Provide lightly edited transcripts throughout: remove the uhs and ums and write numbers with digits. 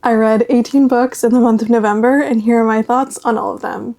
I read 18 books in the month of November, and here are my thoughts on all of them.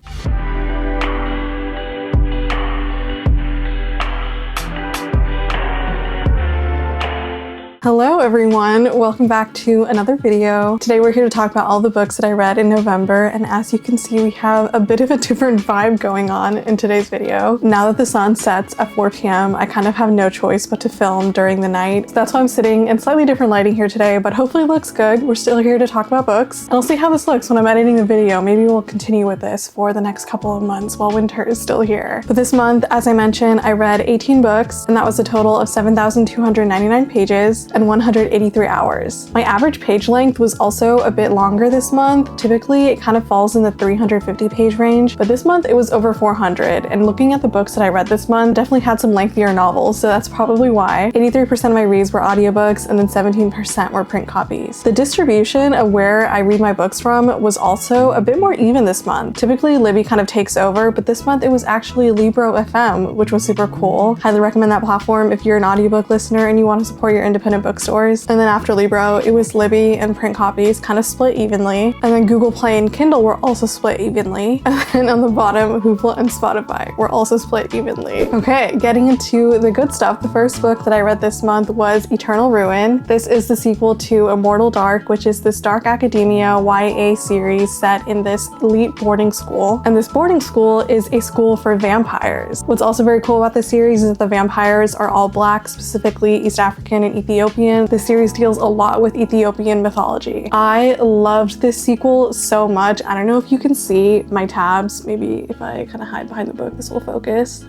Hello everyone, welcome back to another video. Today we're here to talk about all the books that I read in November, and as you can see we have a bit of a different vibe going on in today's video. Now that the sun sets at 4 p.m, I kind of have no choice but to film during the night. So that's why I'm sitting in slightly different lighting here today, but hopefully it looks good. We're still here to talk about books, and I'll see how this looks when I'm editing the video. Maybe we'll continue with this for the next couple of months while winter is still here. But this month, as I mentioned, I read 18 books, and that was a total of 7,299 pages and 183 hours. My average page length was also a bit longer this month. Typically, it kind of falls in the 350 page range, but this month it was over 400. And looking at the books that I read this month, definitely had some lengthier novels, so that's probably why. 83% of my reads were audiobooks, and then 17% were print copies. The distribution of where I read my books from was also a bit more even this month. Typically, Libby kind of takes over, but this month it was actually Libro FM, which was super cool. Highly recommend that platform if you're an audiobook listener and you want to support your independent bookstores. And then after Libro, it was Libby and print copies kind of split evenly. And then Google Play and Kindle were also split evenly. And then on the bottom, Hoopla and Spotify were also split evenly. Okay, getting into the good stuff. The first book that I read this month was Eternal Ruin. This is the sequel to Immortal Dark, which is this dark academia YA series set in this elite boarding school. And this boarding school is a school for vampires. What's also very cool about this series is that the vampires are all Black, specifically East African and Ethiopian. This series deals a lot with Ethiopian mythology. I loved this sequel so much. I don't know if you can see my tabs. Maybe if I kind of hide behind the book, this will focus.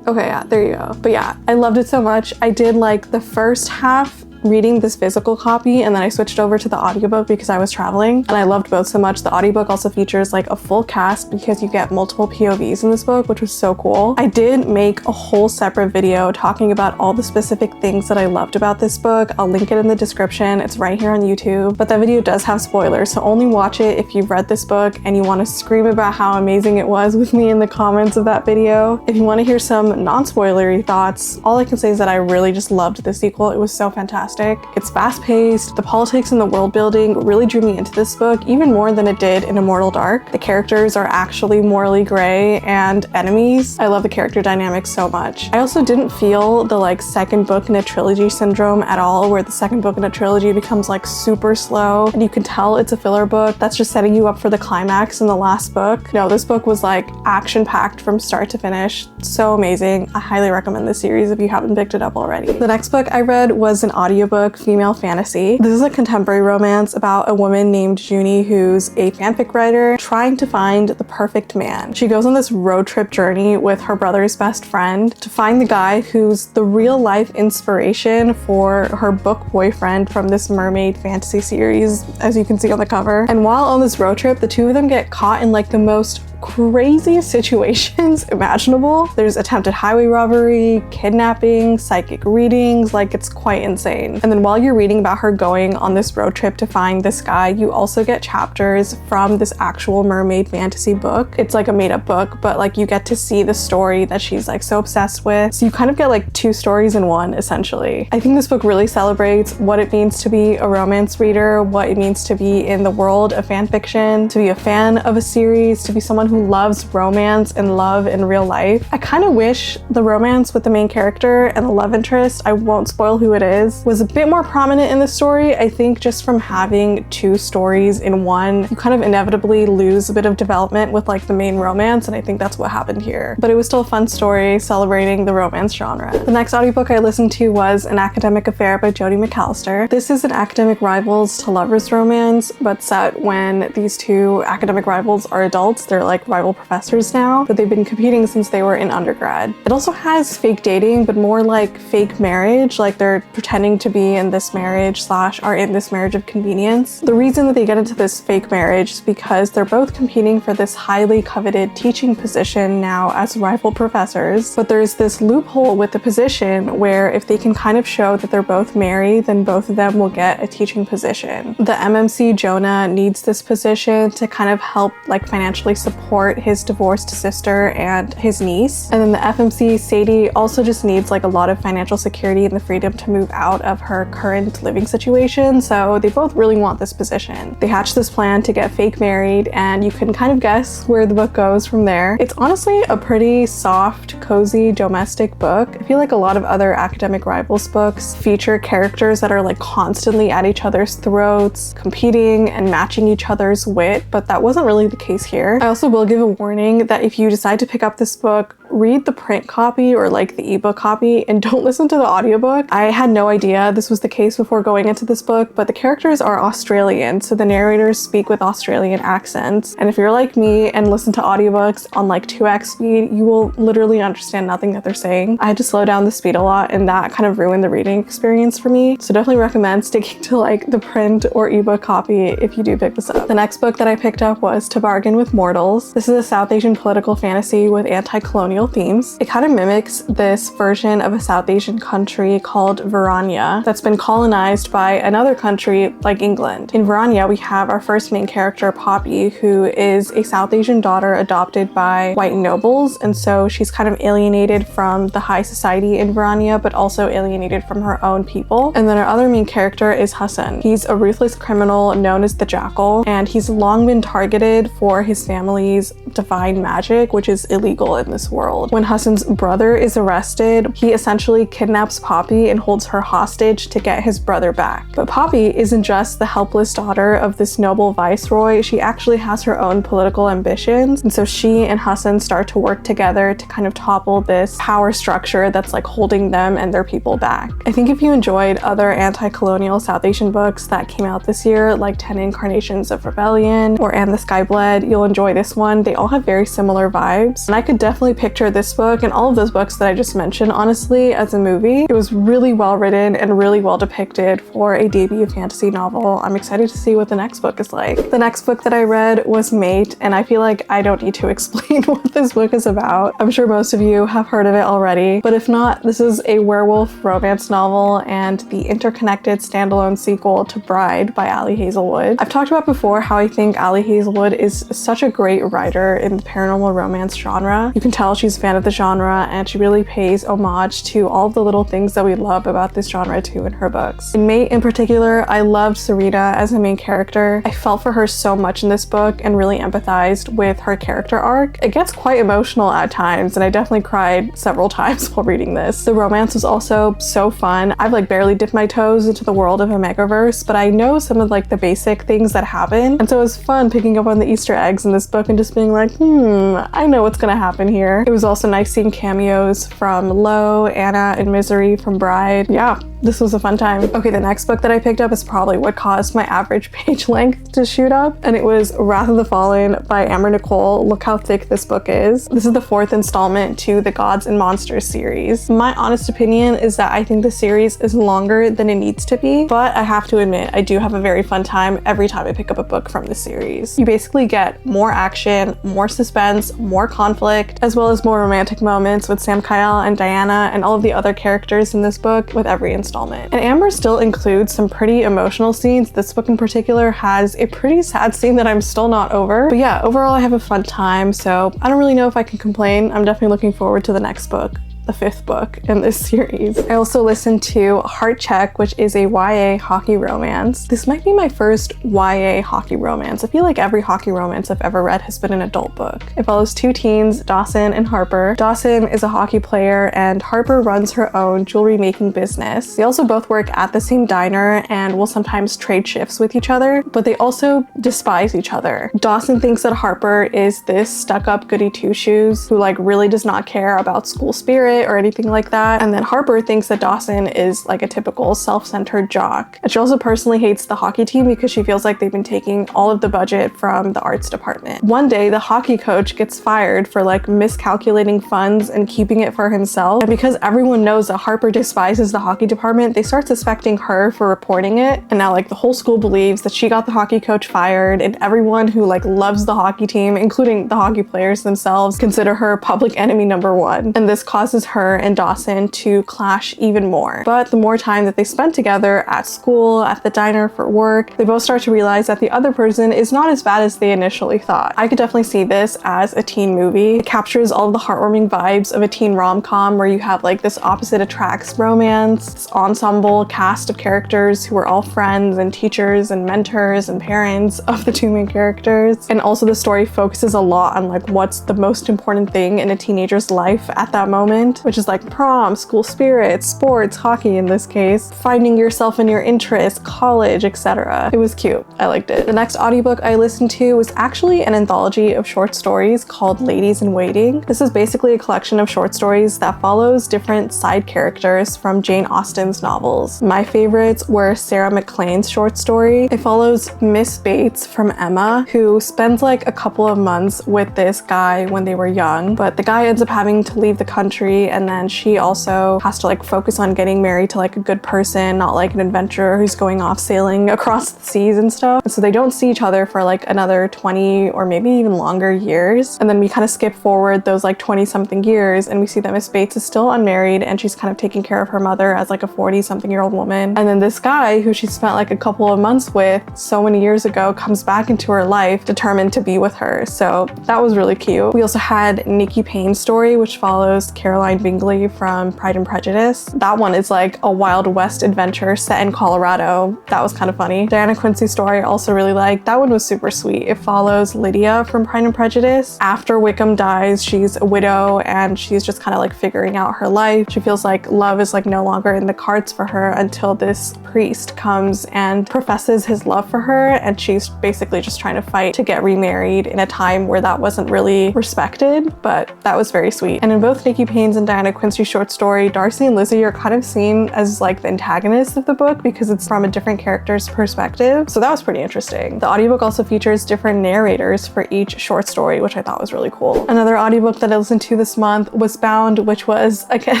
Okay, yeah, there you go. But yeah, I loved it so much. I did like the first half reading this physical copy, and then I switched over to the audiobook because I was traveling, and I loved both so much. The audiobook also features like a full cast because you get multiple POVs in this book, which was so cool. I did make a whole separate video talking about all the specific things that I loved about this book. I'll link it in the description. It's right here on YouTube, but that video does have spoilers, so only watch it if you've read this book and you want to scream about how amazing it was with me in the comments of that video. If you want to hear some non-spoilery thoughts, all I can say is that I really just loved the sequel. It was so fantastic. It's fast-paced. The politics and the world building really drew me into this book even more than it did in Immortal Dark. The characters are actually morally gray and enemies. I love the character dynamics so much. I also didn't feel the like second book in a trilogy syndrome at all, where the second book in a trilogy becomes like super slow and you can tell it's a filler book that's just setting you up for the climax in the last book. No, this book was like action-packed from start to finish. So amazing. I highly recommend this series if you haven't picked it up already. The next book I read was an audiobook, Female Fantasy. This is a contemporary romance about a woman named Junie who's a fanfic writer trying to find the perfect man. She goes on this road trip journey with her brother's best friend to find the guy who's the real life inspiration for her book boyfriend from this mermaid fantasy series, as you can see on the cover. And while on this road trip, the two of them get caught in like the most crazy situations imaginable. There's attempted highway robbery, kidnapping, psychic readings, like it's quite insane. And then while you're reading about her going on this road trip to find this guy, you also get chapters from this actual mermaid fantasy book. It's like a made-up book, but like you get to see the story that she's like so obsessed with. So you kind of get like two stories in one, essentially. I think this book really celebrates what it means to be a romance reader, what it means to be in the world of fan fiction, to be a fan of a series, to be someone who loves romance and love in real life. I kind of wish the romance with the main character and the love interest, I won't spoil who it is, was a bit more prominent in the story. I think just from having two stories in one, you kind of inevitably lose a bit of development with like the main romance, and I think that's what happened here. But it was still a fun story celebrating the romance genre. The next audiobook I listened to was An Academic Affair by Jodi McAllister. This is an academic rivals to lovers romance, but set when these two academic rivals are adults. They're like rival professors now, but they've been competing since they were in undergrad. It also has fake dating, but more like fake marriage, like they're pretending to be in this marriage / are in this marriage of convenience. The reason that they get into this fake marriage is because they're both competing for this highly coveted teaching position now as rival professors, but there's this loophole with the position where if they can kind of show that they're both married, then both of them will get a teaching position. The MMC Jonah needs this position to kind of help like financially support support his divorced sister and his niece. And then the FMC, Sadie, also just needs like a lot of financial security and the freedom to move out of her current living situation, so they both really want this position. They hatch this plan to get fake married, and you can kind of guess where the book goes from there. It's honestly a pretty soft, cozy, domestic book. I feel like a lot of other academic rivals books feature characters that are like constantly at each other's throats, competing and matching each other's wit, but that wasn't really the case here. I also will give a warning that if you decide to pick up this book, read the print copy or like the ebook copy and don't listen to the audiobook. I had no idea this was the case before going into this book, but the characters are Australian, so the narrators speak with Australian accents. And if you're like me and listen to audiobooks on like 2x speed, you will literally understand nothing that they're saying. I had to slow down the speed a lot, and that kind of ruined the reading experience for me. So definitely recommend sticking to like the print or ebook copy if you do pick this up. The next book that I picked up was To Bargain with Mortals. This is a South Asian political fantasy with anti-colonial themes. It kind of mimics this version of a South Asian country called Varanya that's been colonized by another country like England. In Varanya, we have our first main character, Poppy, who is a South Asian daughter adopted by white nobles, and so she's kind of alienated from the high society in Varanya, but also alienated from her own people. And then our other main character is Hassan. He's a ruthless criminal known as the Jackal, and he's long been targeted for his family's divine magic, which is illegal in this world. When Hassan's brother is arrested, he essentially kidnaps Poppy and holds her hostage to get his brother back. But Poppy isn't just the helpless daughter of this noble viceroy, she actually has her own political ambitions, and so she and Hassan start to work together to kind of topple this power structure that's like holding them and their people back. I think if you enjoyed other anti-colonial South Asian books that came out this year, like 10 Incarnations of Rebellion or And the Sky Bled, you'll enjoy this one. They all have very similar vibes, and I could definitely picture this book and all of those books that I just mentioned, honestly, as a movie. It was really well written and really well depicted for a debut fantasy novel. I'm excited to see what the next book is like. The next book that I read was Mate, and I feel like I don't need to explain what this book is about. I'm sure most of you have heard of it already, but if not, this is a werewolf romance novel and the interconnected standalone sequel to Bride by Ali Hazelwood. I've talked about before how I think Ali Hazelwood is such a great writer in the paranormal romance genre. You can tell she's a fan of the genre, and she really pays homage to all of the little things that we love about this genre too in her books. In Mate in particular, I loved Serena as a main character. I felt for her so much in this book and really empathized with her character arc. It gets quite emotional at times, and I definitely cried several times while reading this. The romance was also so fun. I've like barely dipped my toes into the world of a Megaverse, but I know some of like the basic things that happen, and so it was fun picking up on the Easter eggs in this book and just being like, I know what's gonna happen here. It was also nice seeing cameos from Lo, Anna, and Misery from Bride. Yeah, this was a fun time. Okay, the next book that I picked up is probably what caused my average page length to shoot up, and it was Wrath of the Fallen by Amber Nicole. Look how thick this book is. This is the 4th installment to the Gods and Monsters series. My honest opinion is that I think the series is longer than it needs to be, but I have to admit, I do have a very fun time every time I pick up a book from the series. You basically get more action, more suspense, more conflict, as well as more romantic moments with Sam Kyle and Diana and all of the other characters in this book with every installment. And Amber still includes some pretty emotional scenes. This book in particular has a pretty sad scene that I'm still not over. But yeah, overall I have a fun time, so I don't really know if I can complain. I'm definitely looking forward to the next book. The 5th book in this series. I also listened to Heart Check, which is a YA hockey romance. This might be my first YA hockey romance. I feel like every hockey romance I've ever read has been an adult book. It follows 2 teens, Dawson and Harper. Dawson is a hockey player and Harper runs her own jewelry making business. They also both work at the same diner and will sometimes trade shifts with each other, but they also despise each other. Dawson thinks that Harper is this stuck-up goody two-shoes who like really does not care about school spirit or anything like that. And then Harper thinks that Dawson is like a typical self-centered jock. And she also personally hates the hockey team because she feels like they've been taking all of the budget from the arts department. One day, the hockey coach gets fired for like miscalculating funds and keeping it for himself. And because everyone knows that Harper despises the hockey department, they start suspecting her for reporting it. And now like the whole school believes that she got the hockey coach fired, and everyone who like loves the hockey team, including the hockey players themselves, consider her public enemy number 1. And this causes causes her and Dawson to clash even more. But the more time that they spend together at school, at the diner, for work, they both start to realize that the other person is not as bad as they initially thought. I could definitely see this as a teen movie. It captures all of the heartwarming vibes of a teen rom-com where you have like this opposite attracts romance, this ensemble cast of characters who are all friends and teachers and mentors and parents of the two main characters. And also the story focuses a lot on like what's the most important thing in a teenager's life at that moment, which is like prom, school spirit, sports, hockey in this case, finding yourself in your interests, college, etc. It was cute. I liked it. The next audiobook I listened to was actually an anthology of short stories called Ladies in Waiting. This is basically a collection of short stories that follows different side characters from Jane Austen's novels. My favorites were Sarah McLean's short story. It follows Miss Bates from Emma, who spends like a couple of months with this guy when they were young, but the guy ends up having to leave the country, and then she also has to like focus on getting married to like a good person, not like an adventurer who's going off sailing across the seas and stuff. And so they don't see each other for like another 20 or maybe even longer years. And then we kind of skip forward those like 20 something years and we see that Miss Bates is still unmarried and she's kind of taking care of her mother as like a 40 something year old woman. And then this guy who she spent like a couple of months with so many years ago comes back into her life determined to be with her. So that was really cute. We also had Nikki Payne's story, which follows Caroline Bingley from Pride and Prejudice. That one is like a Wild West adventure set in Colorado. That was kind of funny. Diana Quincy's story I also really liked. That one was super sweet. It follows Lydia from Pride and Prejudice. After Wickham dies, she's a widow and she's just kind of like figuring out her life. She feels like love is like no longer in the cards for her until this priest comes and professes his love for her, and she's basically just trying to fight to get remarried in a time where that wasn't really respected, but that was very sweet. And in both Nikki Payne's and Diana Quincy's short story, Darcy and Lizzie are kind of seen as like the antagonists of the book because it's from a different character's perspective. So that was pretty interesting. The audiobook also features different narrators for each short story, which I thought was really cool. Another audiobook that I listened to this month was Bound, which was again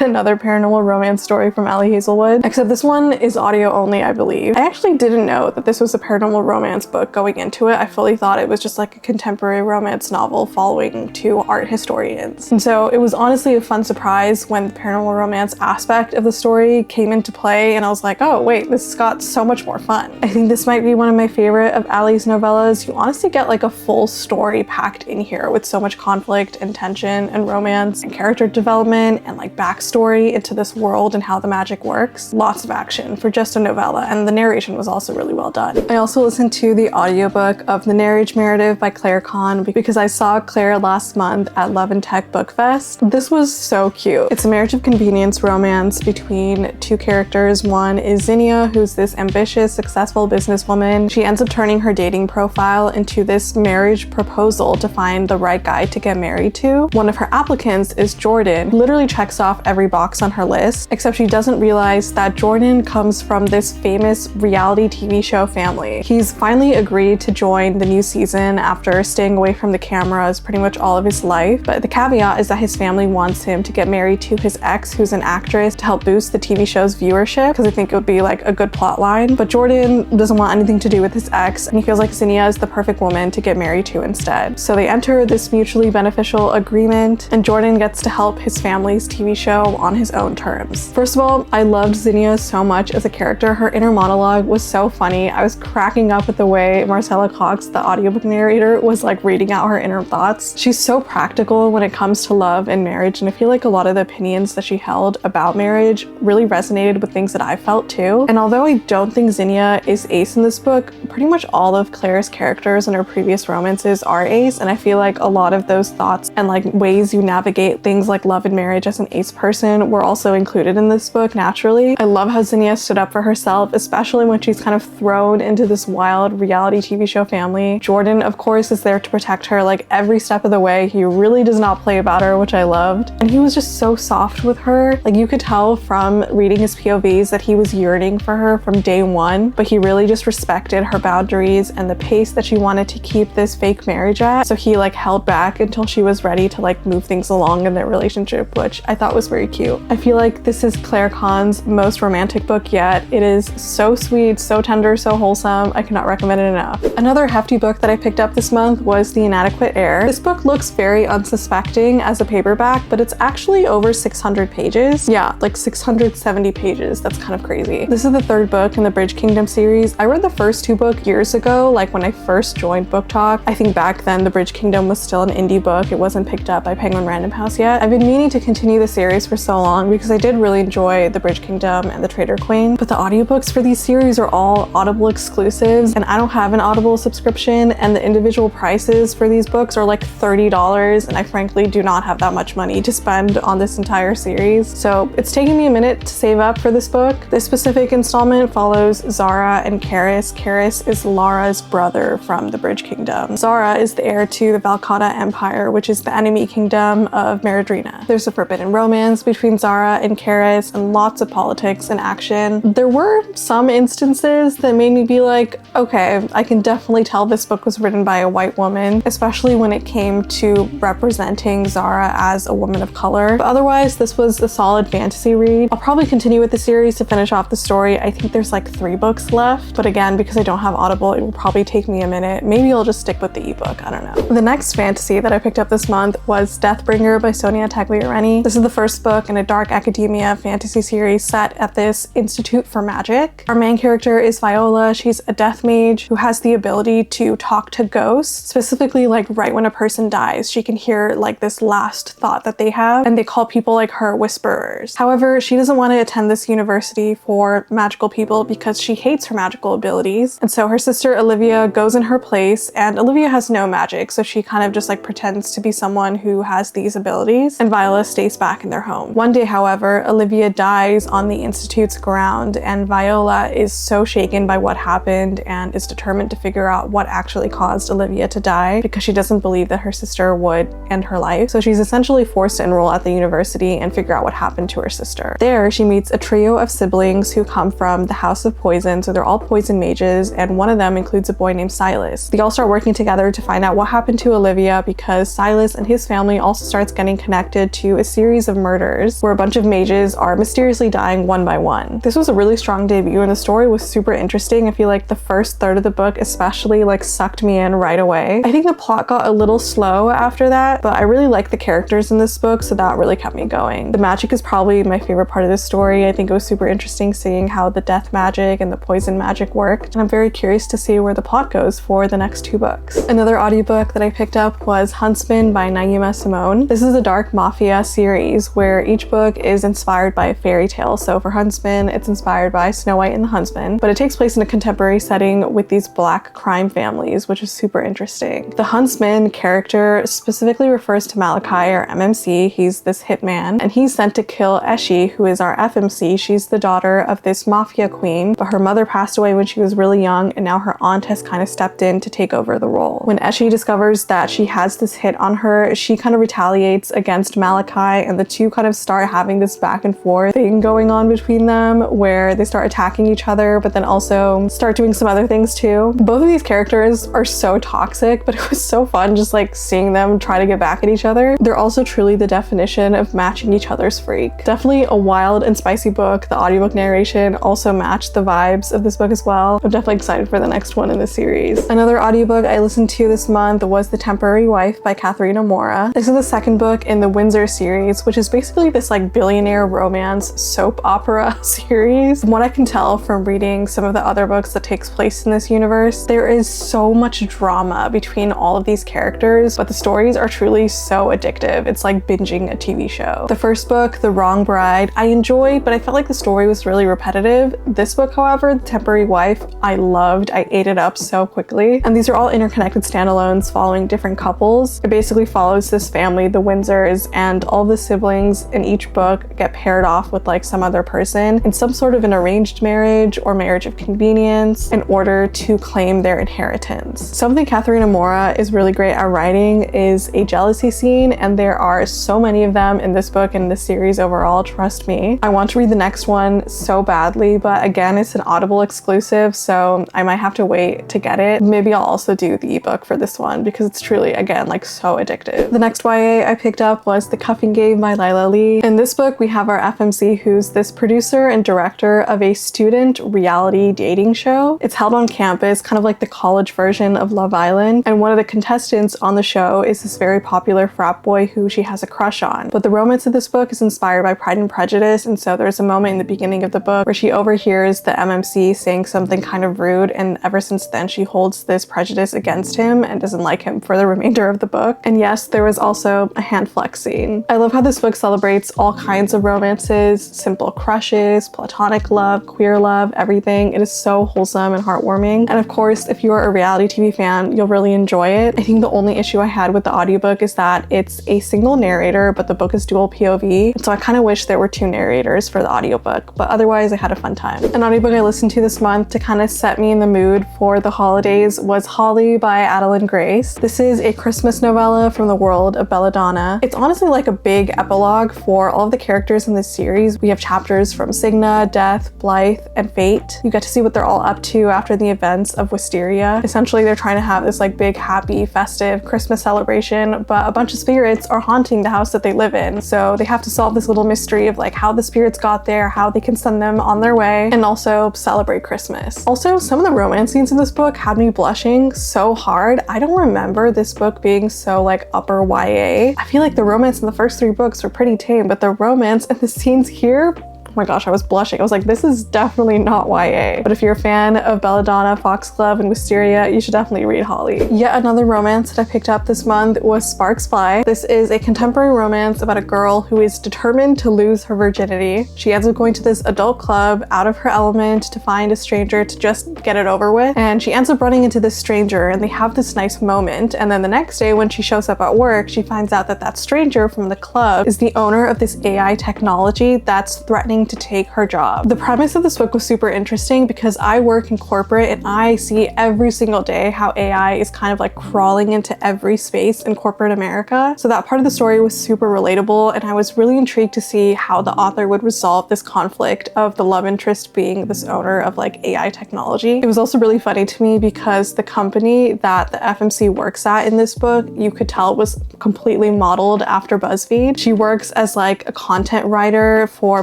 another paranormal romance story from Allie Hazelwood, except this one is audio only, I believe. I actually didn't know that this was a paranormal romance book going into it. I fully thought it was just like a contemporary romance novel following two art historians. And so it was honestly a fun surprise when the paranormal romance aspect of the story came into play, and I was like, oh wait, this got so much more fun. I think this might be one of my favorite of Allie's novellas. You honestly get like a full story packed in here with so much conflict and tension and romance and character development and like backstory into this world and how the magic works. Lots of action for just a novella, and the narration was also really well done. I also listened to the audiobook of The Marriage Narrative by Claire Kahn because I saw Claire last month at Love and Tech Book Fest. This was so cute. It's a marriage of convenience romance between two characters. One is Zinnia, who's this ambitious, successful businesswoman. She ends up turning her dating profile into this marriage proposal to find the right guy to get married to. One of her applicants is Jordan, who literally checks off every box on her list, except she doesn't realize that Jordan comes from this famous reality TV show family. He's finally agreed to join the new season after staying away from the cameras pretty much all of his life, but the caveat is that his family wants him to get married to his ex, who's an actress, to help boost the TV show's viewership, because I think it would be like a good plot line. But Jordan doesn't want anything to do with his ex, and he feels like Zinnia is the perfect woman to get married to instead. So they enter this mutually beneficial agreement, and Jordan gets to help his family's TV show on his own terms. First of all, I loved Zinnia so much as a character. Her inner monologue was so funny. I was cracking up at the way Marcella Cox, the audiobook narrator, was like reading out her inner thoughts. She's so practical when it comes to love and marriage, and I feel like a lot of the opinions that she held about marriage really resonated with things that I felt too. And although I don't think Zinnia is ace in this book, pretty much all of Claire's characters in her previous romances are ace, and I feel like a lot of those thoughts and like ways you navigate things like love and marriage as an ace person were also included in this book naturally. I love how Zinnia stood up for herself, especially when she's kind of thrown into this wild reality TV show family. Jordan, of course, is there to protect her like every step of the way. He really does not play about her, which I loved. And he was just so soft with her. Like you could tell from reading his POVs that he was yearning for her from day one, but he really just respected her boundaries and the pace that she wanted to keep this fake marriage at. So he like held back until she was ready to like move things along in their relationship, which I thought was very cute. I feel like this is Claire Kahn's most romantic book yet. It is so sweet, so tender, so wholesome. I cannot recommend it enough. Another hefty book that I picked up this month was The Inadequate Heir. This book looks very unsuspecting as a paperback, but it's actually actually over 600 pages. Yeah, like 670 pages. That's kind of crazy. This is the third book in the Bridge Kingdom series. I read the first two books years ago, like when I first joined BookTok. I think back then the Bridge Kingdom was still an indie book. It wasn't picked up by Penguin Random House yet. I've been meaning to continue the series for so long because I did really enjoy the Bridge Kingdom and the Traitor Queen, but the audiobooks for these series are all Audible exclusives, and I don't have an Audible subscription, and the individual prices for these books are like $30, and I frankly do not have that much money to spend on this entire series. So it's taking me a minute to save up for this book. This specific installment follows Zara and Karis. Karis is Lara's brother from the Bridge Kingdom. Zara is the heir to the Valcata Empire, which is the enemy kingdom of Meridrina. There's a forbidden romance between Zara and Karis and lots of politics and action. There were some instances that made me be like, okay, I can definitely tell this book was written by a white woman, especially when it came to representing Zara as a woman of color. But otherwise, this was a solid fantasy read. I'll probably continue with the series to finish off the story. I think there's like 3 books left, but again, because I don't have Audible, it will probably take me a minute. Maybe I'll just stick with the ebook, I don't know. The next fantasy that I picked up this month was Deathbringer by Sonia Tagliareni. This is the first book in a dark academia fantasy series set at this Institute for Magic. Our main character is Viola. She's a death mage who has the ability to talk to ghosts, specifically like right when a person dies. She can hear like this last thought that they have, and they call people like her whisperers. However, she doesn't want to attend this university for magical people because she hates her magical abilities, and so her sister Olivia goes in her place, and Olivia has no magic, so she kind of just like pretends to be someone who has these abilities, and Viola stays back in their home. One day, however, Olivia dies on the Institute's ground, and Viola is so shaken by what happened and is determined to figure out what actually caused Olivia to die because she doesn't believe that her sister would end her life. So she's essentially forced to enroll at the university and figure out what happened to her sister. There, she meets a trio of siblings who come from the House of Poison, so they're all poison mages, and one of them includes a boy named Silas. They all start working together to find out what happened to Olivia because Silas and his family also starts getting connected to a series of murders where a bunch of mages are mysteriously dying one by one. This was a really strong debut, and the story was super interesting. I feel like the first third of the book especially like sucked me in right away. I think the plot got a little slow after that, but I really like the characters in this book, so that really kept me going. The magic is probably my favorite part of this story. I think it was super interesting seeing how the death magic and the poison magic worked, and I'm very curious to see where the plot goes for the next 2 books. Another audiobook that I picked up was Huntsman by Naima Simone. This is a dark mafia series where each book is inspired by a fairy tale. So for Huntsman, it's inspired by Snow White and the Huntsman, but it takes place in a contemporary setting with these black crime families, which is super interesting. The Huntsman character specifically refers to Malachi, or MMC. He's this hitman, and he's sent to kill Eshi, who is our FMC. She's the daughter of this mafia queen, but her mother passed away when she was really young, and now her aunt has kind of stepped in to take over the role. When Eshi discovers that she has this hit on her, she kind of retaliates against Malachi, and the two kind of start having this back and forth thing going on between them where they start attacking each other, but then also start doing some other things too. Both of these characters are so toxic, but it was so fun just like seeing them try to get back at each other. They're also truly the definition of matching each other's freak. Definitely a wild and spicy book. The audiobook narration also matched the vibes of this book as well. I'm definitely excited for the next one in the series. Another audiobook I listened to this month was The Temporary Wife by Katharina Mora. This is the second book in the Windsor series, which is basically this like billionaire romance soap opera series. From what I can tell from reading some of the other books that takes place in this universe, there is so much drama between all of these characters, but the stories are truly so addictive. It's like binging a TV show. The first book, The Wrong Bride, I enjoyed, but I felt like the story was really repetitive. This book, however, The Temporary Wife, I loved. I ate it up so quickly. And these are all interconnected standalones following different couples. It basically follows this family, the Windsors, and all the siblings in each book get paired off with like some other person in some sort of an arranged marriage or marriage of convenience in order to claim their inheritance. Something Katharina Mora is really great at writing is a jealousy scene, and there are so many of them in this book and this series overall, trust me. I want to read the next one so badly, but again, it's an Audible exclusive, so I might have to wait to get it. Maybe I'll also do the ebook for this one because it's truly, again, like so addictive. The next YA I picked up was The Cuffing Game by Lila Lee. In this book, we have our FMC, who's this producer and director of a student reality dating show. It's held on campus, kind of like the college version of Love Island, and one of the contestants on the show is this very popular frat boy who she has a crush on. on. But the romance of this book is inspired by Pride and Prejudice, and so there's a moment in the beginning of the book where she overhears the MMC saying something kind of rude, and ever since then she holds this prejudice against him and doesn't like him for the remainder of the book. And yes, there was also a hand flex scene. I love how this book celebrates all kinds of romances, simple crushes, platonic love, queer love, everything. It is so wholesome and heartwarming. And of course, if you're a reality TV fan, you'll really enjoy it. I think the only issue I had with the audiobook is that it's a single narrator, but the book is dual POV. And so I kind of wish there were two narrators for the audiobook, but otherwise I had a fun time. An audiobook I listened to this month to kind of set me in the mood for the holidays was Holly by Adeline Grace. This is a Christmas novella from the world of Belladonna. It's honestly like a big epilogue for all of the characters in this series. We have chapters from Signa, Death, Blythe, and Fate. You get to see what they're all up to after the events of Wisteria. Essentially, they're trying to have this like big, happy, festive Christmas celebration, but a bunch of spirits are haunting the house that they live in. So they have to solve this little mystery of like how the spirits got there, how they can send them on their way, and also celebrate Christmas. Also, some of the romance scenes in this book had me blushing so hard. I don't remember this book being so like upper YA. I feel like the romance in the first three books were pretty tame, but the romance and the scenes here, oh my gosh, I was blushing. I was like, this is definitely not YA. But if you're a fan of Belladonna, Foxglove, and Wisteria, you should definitely read Holly. Yet another romance that I picked up this month was Sparks Fly. This is a contemporary romance about a girl who is determined to lose her virginity. She ends up going to this adult club out of her element to find a stranger to just get it over with. And she ends up running into this stranger and they have this nice moment. And then the next day when she shows up at work, she finds out that that stranger from the club is the owner of this AI technology that's threatening to take her job. The premise of this book was super interesting because I work in corporate and I see every single day how AI is kind of like crawling into every space in corporate America. So that part of the story was super relatable, and I was really intrigued to see how the author would resolve this conflict of the love interest being this owner of like AI technology. It was also really funny to me because the company that the FMC works at in this book, you could tell it was completely modeled after BuzzFeed. She works as like a content writer for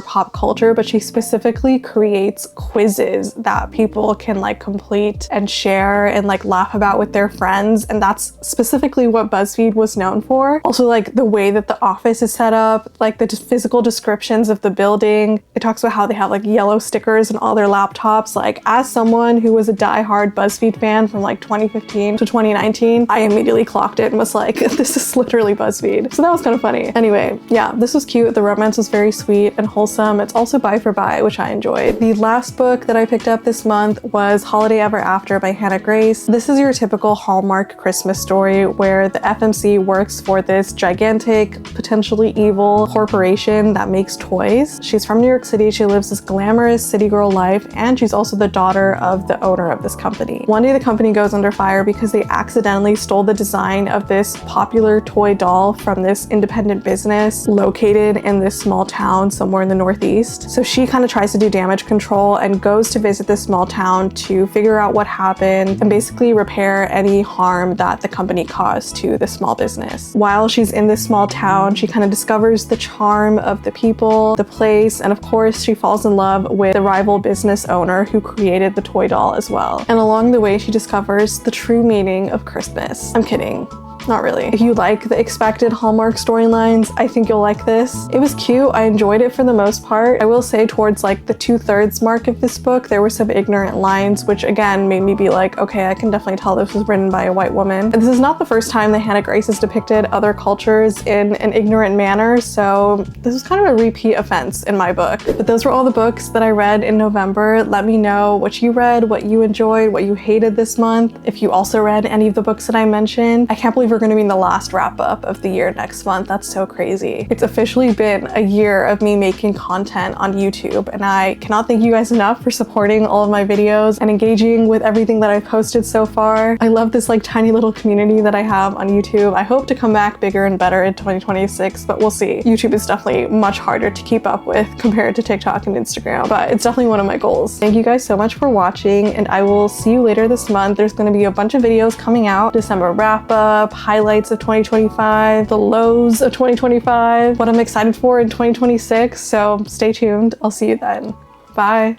pop culture, but she specifically creates quizzes that people can like complete and share and like laugh about with their friends. And that's specifically what BuzzFeed was known for. Also, like the way that the office is set up, like the physical descriptions of the building. It talks about how they have like yellow stickers on all their laptops. Like, as someone who was a diehard BuzzFeed fan from like 2015 to 2019, I immediately clocked it and was like, this is literally BuzzFeed. So that was kind of funny. Anyway, yeah, this was cute. The romance was very sweet and wholesome. It's also buy for buy, which I enjoyed. The last book that I picked up this month was Holiday Ever After by Hannah Grace. This is your typical Hallmark Christmas story where the FMC works for this gigantic, potentially evil corporation that makes toys. She's from New York City. She lives this glamorous city girl life, and she's also the daughter of the owner of this company. One day the company goes under fire because they accidentally stole the design of this popular toy doll from this independent business located in this small town somewhere in the Northeast. So she kind of tries to do damage control and goes to visit this small town to figure out what happened and basically repair any harm that the company caused to the small business. While she's in this small town, she kind of discovers the charm of the people, the place, and of course she falls in love with the rival business owner who created the toy doll as well. And along the way, she discovers the true meaning of Christmas. I'm kidding. Not really. If you like the expected Hallmark storylines, I think you'll like this. It was cute. I enjoyed it for the most part. I will say towards like the 2/3 mark of this book, there were some ignorant lines, which again made me be like, okay, I can definitely tell this was written by a white woman. And this is not the first time that Hannah Grace has depicted other cultures in an ignorant manner, so this was kind of a repeat offense in my book. But those were all the books that I read in November. Let me know what you read, what you enjoyed, what you hated this month. If you also read any of the books that I mentioned. I can't believe we're going to be in the last wrap up of the year next month. That's so crazy. It's officially been a year of me making content on YouTube, and I cannot thank you guys enough for supporting all of my videos and engaging with everything that I've posted so far. I love this like tiny little community that I have on YouTube. I hope to come back bigger and better in 2026, but we'll see. YouTube is definitely much harder to keep up with compared to TikTok and Instagram, but it's definitely one of my goals. Thank you guys so much for watching, and I will see you later this month. There's going to be a bunch of videos coming out. December wrap up, highlights of 2025, the lows of 2025, what I'm excited for in 2026. So stay tuned. I'll see you then. Bye.